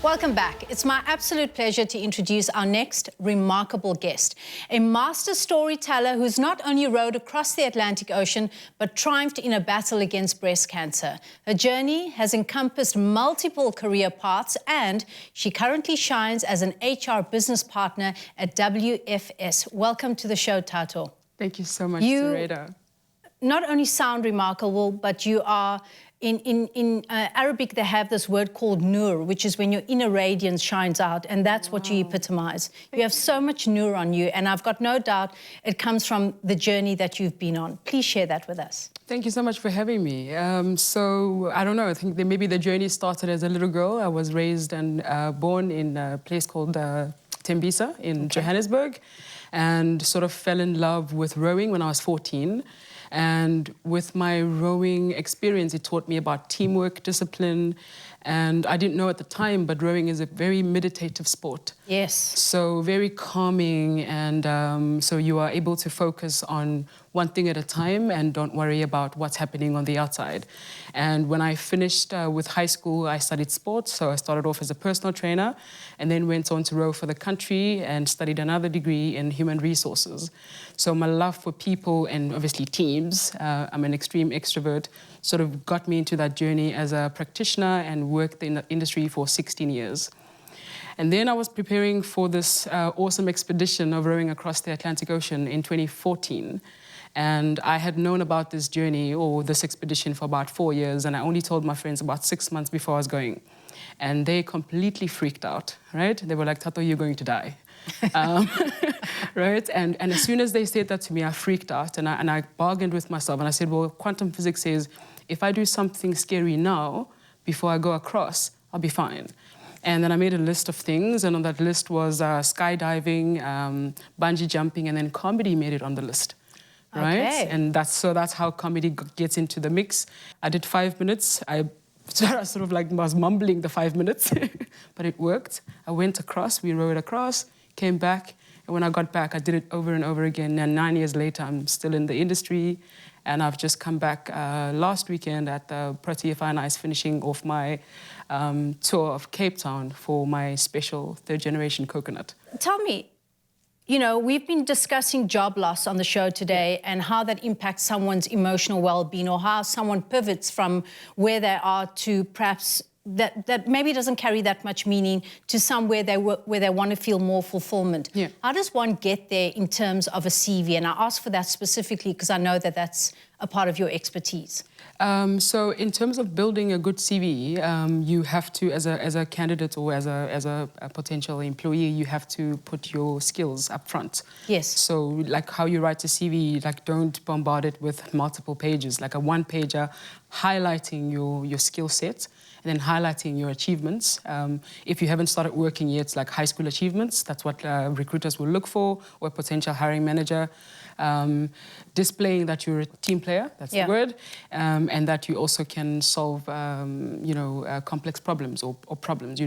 Welcome back. It's my absolute pleasure to introduce our next remarkable guest, a master storyteller who's not only rode across the Atlantic Ocean, but triumphed in a battle against breast cancer. Her journey has encompassed multiple career paths, and she currently shines as an HR business partner at WFS. Welcome to the show, Thato. Thank you so much, Sarita. Not only sound remarkable, but you are... In Arabic, they have this word called nur, which is when your inner radiance shines out, and that's what you epitomize. You have so much nur on you, and I've got no doubt it comes from the journey that you've been on. Please share that with us. Thank you so much for having me. So, I don't know, I think that maybe the journey started as a little girl. I was raised and born in a place called Tembisa in Johannesburg, and sort of fell in love with rowing when I was 14. And with my rowing experience, it taught me about teamwork, discipline, and I didn't know at the time, but rowing is a very meditative sport. Yes. So very calming, and so you are able to focus on one thing at a time and don't worry about what's happening on the outside. And when I finished with high school, I studied sports. So I started off as a personal trainer and then went on to row for the country and studied another degree in human resources. So my love for people and obviously teams, I'm an extreme extrovert, sort of got me into that journey as a practitioner and worked in the industry for 16 years. And then I was preparing for this awesome expedition of rowing across the Atlantic Ocean in 2014. And I had known about this journey or this expedition for about 4 years, and I only told my friends about 6 months before I was going. And they completely freaked out, right? They were like, Thato, you're going to die. Right? And as soon as they said that to me, I freaked out, and I bargained with myself, and I said, well, quantum physics says, if I do something scary now, before I go across, I'll be fine. And then I made a list of things, and on that list was skydiving, bungee jumping, and then comedy made it on the list. Right? Okay. And that's how comedy gets into the mix. I did 5 minutes. I sort of like was mumbling the 5 minutes, but it worked. I went across, we rowed across, came back, and when I got back, I did it over and over again. And 9 years later, I'm still in the industry, and I've just come back last weekend at the Protea Fine Ice, finishing off my tour of Cape Town for my special third-generation coconut. Tell me, you know, we've been discussing job loss on the show today and how that impacts someone's emotional well-being, or how someone pivots from where they are to perhaps that maybe doesn't carry that much meaning to somewhere where they want to feel more fulfillment. Yeah. How does one get there in terms of a CV? And I ask for that specifically because I know that that's a part of your expertise. So in terms of building a good CV, you have to, as a candidate or as a potential employee, you have to put your skills up front. Yes. So like how you write a CV, like don't bombard it with multiple pages, like a one-pager highlighting your skill set and then highlighting your achievements. If you haven't started working yet, like high school achievements, that's what recruiters will look for, or a potential hiring manager. Displaying that you're a team player, that's the word, and that you also can solve, complex problems or problems,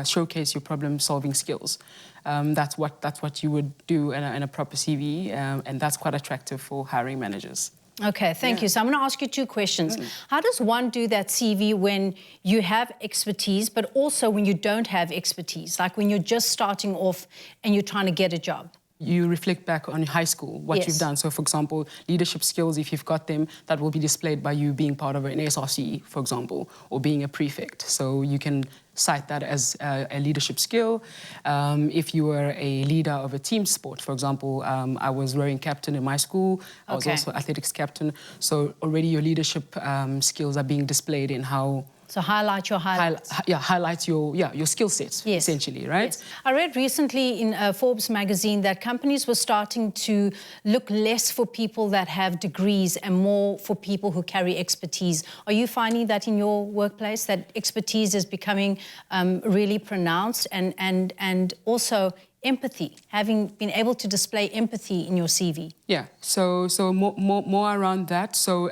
showcase your problem-solving skills. That's what you would do in a proper CV, and that's quite attractive for hiring managers. Okay, thank you. So I'm going to ask you 2 questions. How does one do that CV when you have expertise, but also when you don't have expertise, like when you're just starting off and you're trying to get a job? You reflect back on high school, what you've done. So, for example, leadership skills, if you've got them, that will be displayed by you being part of an SRC, for example, or being a prefect. So you can cite that as a leadership skill. If you were a leader of a team sport, for example, I was rowing captain in my school. I was also athletics captain. So already your leadership skills are being displayed in how... So highlight your highlights. Highlight your skill sets, essentially, right? Yes. I read recently in Forbes magazine that companies were starting to look less for people that have degrees and more for people who carry expertise. Are you finding that in your workplace, that expertise is becoming really pronounced, and also empathy, having been able to display empathy in your CV? Yeah, so more around that. So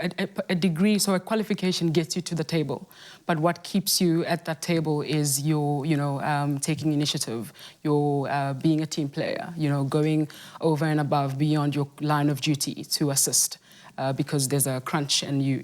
a degree, so a qualification gets you to the table, but what keeps you at that table is your, taking initiative, your being a team player, going over and above beyond your line of duty to assist, because there's a crunch and you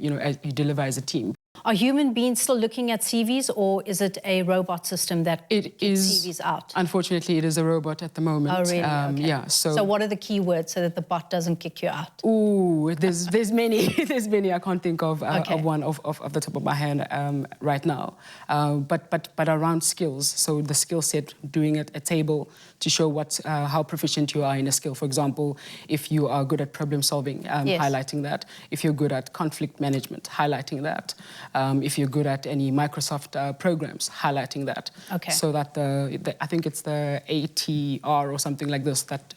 deliver as a team. Are human beings still looking at CVs, or is it a robot system that It gives is, CVs out? unfortunately, it is a robot at the moment. Oh, really? Okay. Yeah. So what are the keywords so that the bot doesn't kick you out? Ooh, there's many. There's many. I can't think of Okay. of one of the top of my hand right now. But around skills. So the skill set, doing a table to show how proficient you are in a skill. For example, if you are good at problem solving, Yes. highlighting that. If you're good at conflict management, highlighting that. If you're good at any Microsoft programs, highlighting that. Okay. So that I think it's the ATR or something like this that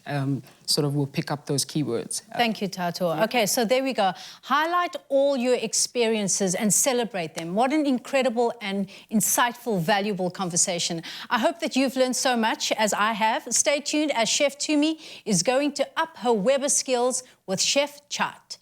sort of will pick up those keywords. Thank you, Thato. Okay, so there we go. Highlight all your experiences and celebrate them. What an incredible and insightful, valuable conversation. I hope that you've learned so much as I have. Stay tuned as Chef Tumi is going to up her Weber skills with Chef Chat.